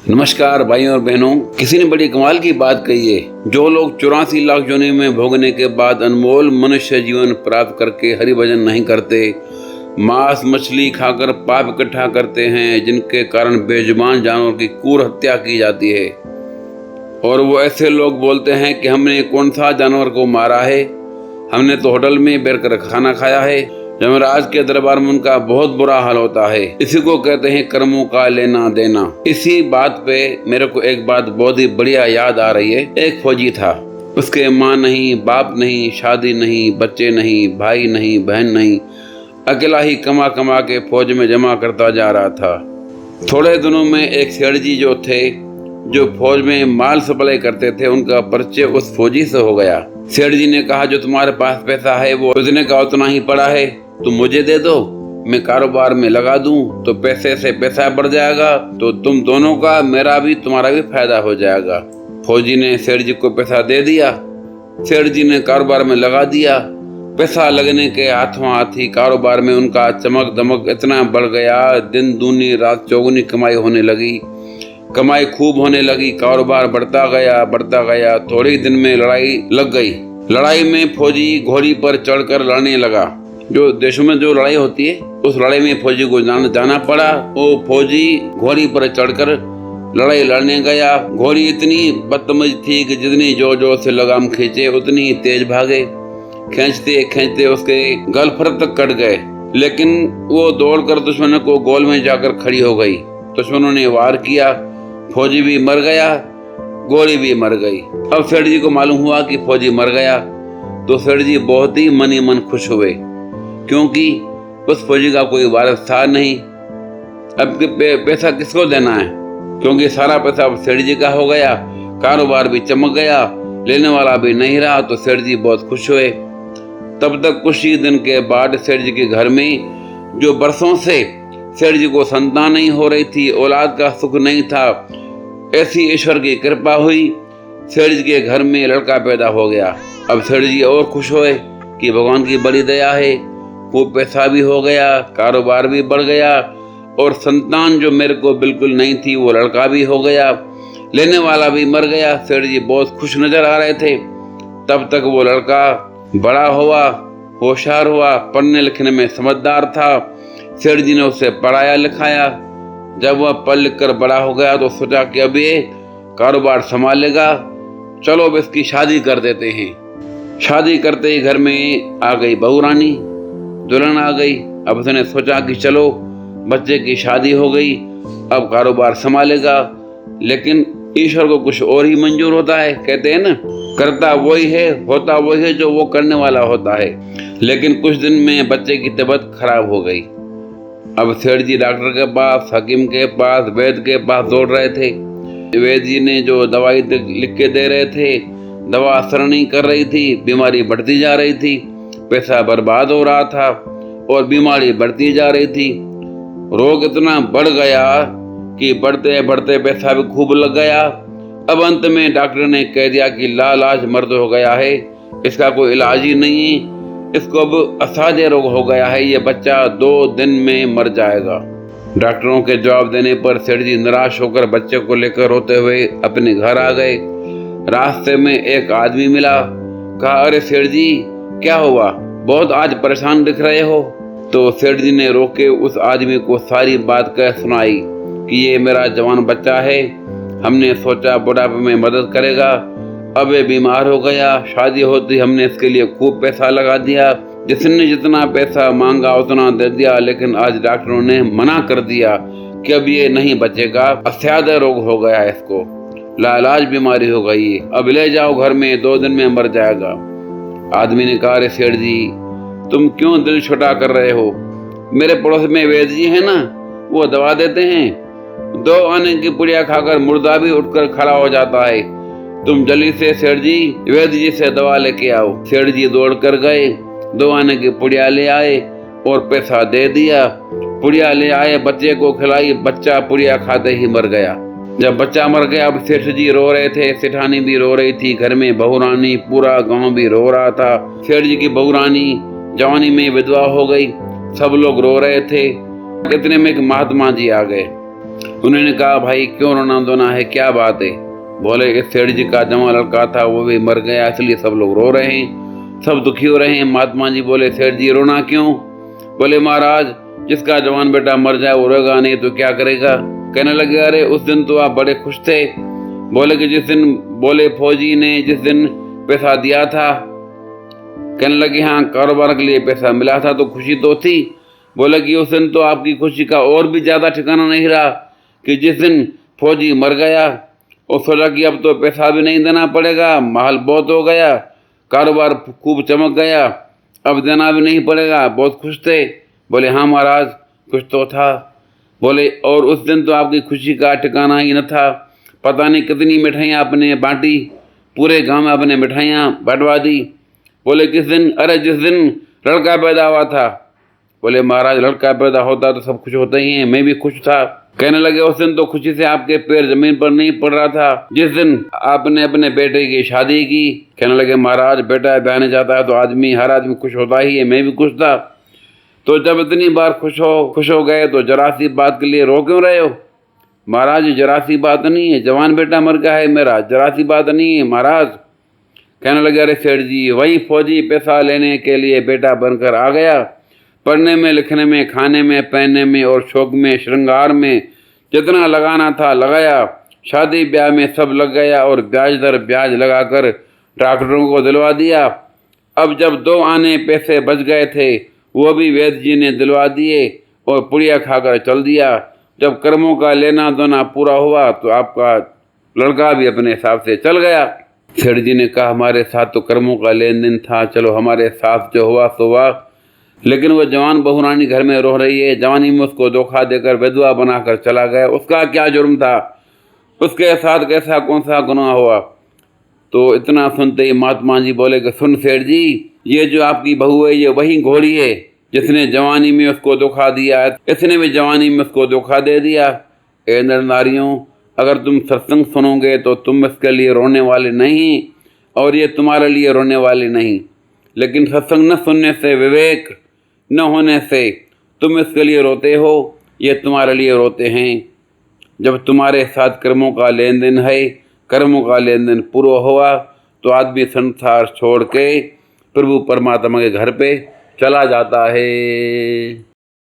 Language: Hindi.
नमस्कार भाइयों और बहनों। किसी ने बड़ी कमाल की बात कही है, जो लोग 84 लाख योनि में भोगने के बाद अनमोल मनुष्य जीवन प्राप्त करके हरि भजन नहीं करते, मांस मछली खाकर पाप इकट्ठा करते हैं, जिनके कारण बेजुबान जानवर की क्रूर हत्या की जाती है, और वो ऐसे लोग बोलते हैं कि हमने कौन सा जानवर को मारा है, हमने तो होटल में बैठकर खाना खाया है। यमराज के दरबार में उनका बहुत बुरा हाल होता है। इसी को कहते हैं कर्मों का लेना देना। इसी बात पे मेरे को एक बात बहुत ही बढ़िया याद आ रही है। एक फौजी था, उसके माँ नहीं, बाप नहीं, शादी नहीं, बच्चे नहीं, भाई नहीं, बहन नहीं, अकेला ही कमा कमा के फौज में जमा करता जा रहा था। थोड़े दिनों में एक सेठ जी जो थे, जो फौज में माल सप्लाई करते थे, उनका परिचय उस फौजी से हो गया। सेठ जी ने कहा, जो तुम्हारे पास पैसा है वो उतने का उतना ही पड़ा है, तुम मुझे दे दो, मैं कारोबार में लगा दूं तो पैसे से पैसा बढ़ जाएगा, तो तुम दोनों का, मेरा भी तुम्हारा भी फायदा हो जाएगा। फौजी ने सेठ जी को पैसा दे दिया। सेठ जी ने कारोबार में लगा दिया। पैसा लगने के हाथों हाथ ही कारोबार में उनका चमक दमक इतना बढ़ गया, दिन दूनी रात चौगुनी कमाई होने लगी। कमाई खूब होने लगी, कारोबार बढ़ता गया। थोड़े दिन में लड़ाई लग गई। लड़ाई में फौजी घोड़ी पर चढ़कर लड़ने लगा। जो देशों में जो लड़ाई होती है, उस लड़ाई में फौजी को जाना पड़ा। वो फौजी घोड़ी पर चढ़कर लड़ाई लड़ने गया। घोड़ी इतनी बदतमीज थी कि जितनी जोर जोर से लगाम खींचे उतनी ही तेज भागे। खींचते खींचते उसके गलफर तक कट गए, लेकिन वो दौड़कर दुश्मनों को गोल में जाकर खड़ी हो गई। दुश्मनों ने वार किया, फौजी भी मर गया, घोड़ी भी मर गई। अब सेठ जी को मालूम हुआ कि फौजी मर गया, तो सेठ जी बहुत ही मन ही मन खुश हुए, क्योंकि उस फौजी का कोई वारिस था नहीं। अब पैसा किसको देना है, क्योंकि सारा पैसा अब सेठ जी का हो गया। कारोबार भी चमक गया, लेने वाला भी नहीं रहा, तो सेठ जी बहुत खुश हुए। तब तक कुछ ही दिन के बाद सेठ जी के घर में, जो बरसों से सेठ जी को संतान नहीं हो रही थी, औलाद का सुख नहीं था, ऐसी ईश्वर की कृपा हुई, सेठ जी के घर में लड़का पैदा हो गया। अब सेठ जी और खुश हुए कि भगवान की बड़ी दया है, खूब पैसा भी हो गया, कारोबार भी बढ़ गया, और संतान जो मेरे को बिल्कुल नहीं थी वो लड़का भी हो गया, लेने वाला भी मर गया। सेठ जी बहुत खुश नजर आ रहे थे। तब तक वो लड़का बड़ा हुआ, होशियार हुआ, पढ़ने लिखने में समझदार था। सेठ जी ने उसे पढ़ाया लिखाया। जब वह पढ़ लिख कर बड़ा हो गया तो सोचा कि अब ये कारोबार संभालेगा, चलो अब इसकी शादी कर देते हैं। शादी करते ही घर में आ गई बहू रानी, दुल्हन आ गई। अब उसने सोचा कि चलो बच्चे की शादी हो गई, अब कारोबार संभालेगा। लेकिन ईश्वर को कुछ और ही मंजूर होता है। कहते हैं ना, करता वही है, होता वही है जो वो करने वाला होता है। लेकिन कुछ दिन में बच्चे की तबीयत खराब हो गई। अब सेठ जी डॉक्टर के पास, हकीम के पास, वैद्य के पास दौड़ रहे थे। वैद्य जी ने जो दवाई लिख के दे रहे थे, दवा असर नहीं कर रही थी, बीमारी बढ़ती जा रही थी, पैसा बर्बाद हो रहा था और बीमारी बढ़ती जा रही थी। रोग इतना बढ़ गया कि बढ़ते बढ़ते पैसा भी खूब लग गया। अब अंत में डॉक्टर ने कह दिया कि लाइलाज मर्द हो गया है, इसका कोई इलाज ही नहीं, इसको अब असाध्य रोग हो गया है, ये बच्चा 2 दिन में मर जाएगा। डॉक्टरों के जवाब देने पर सेठ जी निराश होकर बच्चे को लेकर रोते हुए अपने घर आ गए। रास्ते में एक आदमी मिला। कहा, अरे सेठ जी क्या हुआ, बहुत आज परेशान दिख रहे हो। तो सेठ जी ने रोके उस आदमी को सारी बात कह सुनाई कि ये मेरा जवान बच्चा है, हमने सोचा बुढ़ापे में मदद करेगा, अब ये बीमार हो गया, शादी होती हमने इसके लिए खूब पैसा लगा दिया, जिसने जितना पैसा मांगा उतना दे दिया, लेकिन आज डॉक्टरों ने मना कर दिया कि अब ये नहीं बचेगा, असाध्य रोग हो गया है, इसको लाइलाज बीमारी हो गई, अब ले जाओ घर में, 2 दिन में मर जाएगा। आदमी ने कहा, अरे सेठ जी तुम क्यों दिल छोटा कर रहे हो, मेरे पड़ोस में वैद्य जी है ना, वो दवा देते हैं, 2 आने की पुड़िया खाकर मुर्दा भी उठकर खड़ा हो जाता है, तुम जल्दी से सेठ जी वैद्य जी से दवा लेके आओ। सेठ जी दौड़ कर गए, 2 आने की पुड़िया ले आए और पैसा दे दिया। पुड़िया ले आए, बच्चे को खिलाई, बच्चा पुड़िया खाते ही मर गया। जब बच्चा मर गया, अब सेठ जी रो रहे थे, सेठानी भी रो रही थी, घर में बहू रानी, पूरा गांव भी रो रहा था। सेठ जी की बहू रानी जवानी में विधवा हो गई, सब लोग रो रहे थे। इतने में एक महात्मा जी आ गए। उन्होंने कहा, भाई क्यों रोना धोना है, क्या बात है? बोले, इस सेठ जी का जवान लड़का था, वो भी मर गया, इसलिए सब लोग रो रहे हैं, सब दुखी हो रहे हैं। महात्मा जी बोले, सेठ जी रोना क्यों? बोले, महाराज जिसका जवान बेटा मर जाए वो रोएगा नहीं तो क्या करेगा? कहने लगे, अरे उस दिन तो आप बड़े खुश थे। बोले कि जिस दिन, बोले फौजी ने जिस दिन पैसा दिया था। कहने लगे, हाँ कारोबार के लिए पैसा मिला था तो खुशी तो थी। बोले कि उस दिन तो आपकी खुशी का और भी ज्यादा ठिकाना नहीं रहा कि जिस दिन फौजी मर गया और सोचा कि अब तो पैसा भी नहीं देना पड़ेगा, माल बहुत हो गया, कारोबार खूब चमक गया, अब देना भी नहीं पड़ेगा, बहुत खुश थे। बोले, हाँ महाराज कुछ तो था। बोले, और उस दिन तो आपकी खुशी का ठिकाना ही न था, पता नहीं कितनी मिठाइयाँ आपने बांटी, पूरे गांव में आपने मिठाइयाँ बंटवा दी। बोले, किस दिन? अरे जिस दिन लड़का पैदा हुआ था। बोले, महाराज लड़का पैदा होता तो सब खुश होते ही हैं, मैं भी खुश था। कहने लगे, उस दिन तो खुशी से आपके पैर जमीन पर नहीं पड़ रहा था जिस दिन आपने अपने बेटे की शादी की। कहने लगे, महाराज बेटा ब्याहने जाता है तो हर आदमी खुश होता ही है, मैं भी खुश था। तो जब इतनी बार खुश हो गए तो जरा सी बात के लिए रो क्यों रहे हो? महाराज जरा सी बात नहीं है, जवान बेटा मर गया है मेरा, जरा सी बात नहीं है महाराज। कहने लगे, अरे सेठ जी वही फौजी पैसा लेने के लिए बेटा बनकर आ गया, पढ़ने में लिखने में खाने में पहनने में और शौक में श्रृंगार में जितना लगाना था लगाया, शादी ब्याह में सब लग गया और ब्याज दर ब्याज लगाकर डॉक्टरों को दिलवा दिया। अब जब 2 आने पैसे बच गए थे वो भी वैद्य जी ने दिलवा दिए और पुड़िया खाकर चल दिया। जब कर्मों का लेना देना पूरा हुआ तो आपका लड़का भी अपने हिसाब से चल गया। सेठ जी ने कहा, हमारे साथ तो कर्मों का लेन देन था, चलो हमारे साथ जो हुआ सो हुआ, लेकिन वो जवान बहू रानी घर में रो रही है, जवानी में उसको धोखा देकर विधवा बनाकर चला गया, उसका क्या जुर्म था? उसके साथ कैसा कौन सा गुनाह हुआ? तो इतना सुनते ही महात्मा जी बोले कि सुन सेठ जी, ये जो आपकी बहू है ये वही घोड़ी है जिसने जवानी में उसको धोखा दिया है, इसने भी जवानी में उसको धोखा दे दिया। ए नर नारियों, अगर तुम सत्संग सुनोगे तो तुम इसके लिए रोने वाले नहीं और ये तुम्हारे लिए रोने वाले नहीं, लेकिन सत्संग न सुनने से, विवेक न होने से तुम इसके लिए रोते हो, ये तुम्हारे लिए रोते हैं। जब तुम्हारे साथ कर्मों का लेन देन है, कर्मों का लेन देन पूरा हुआ तो आदमी संसार छोड़ के प्रभु परमात्मा के घर पे चला जाता है।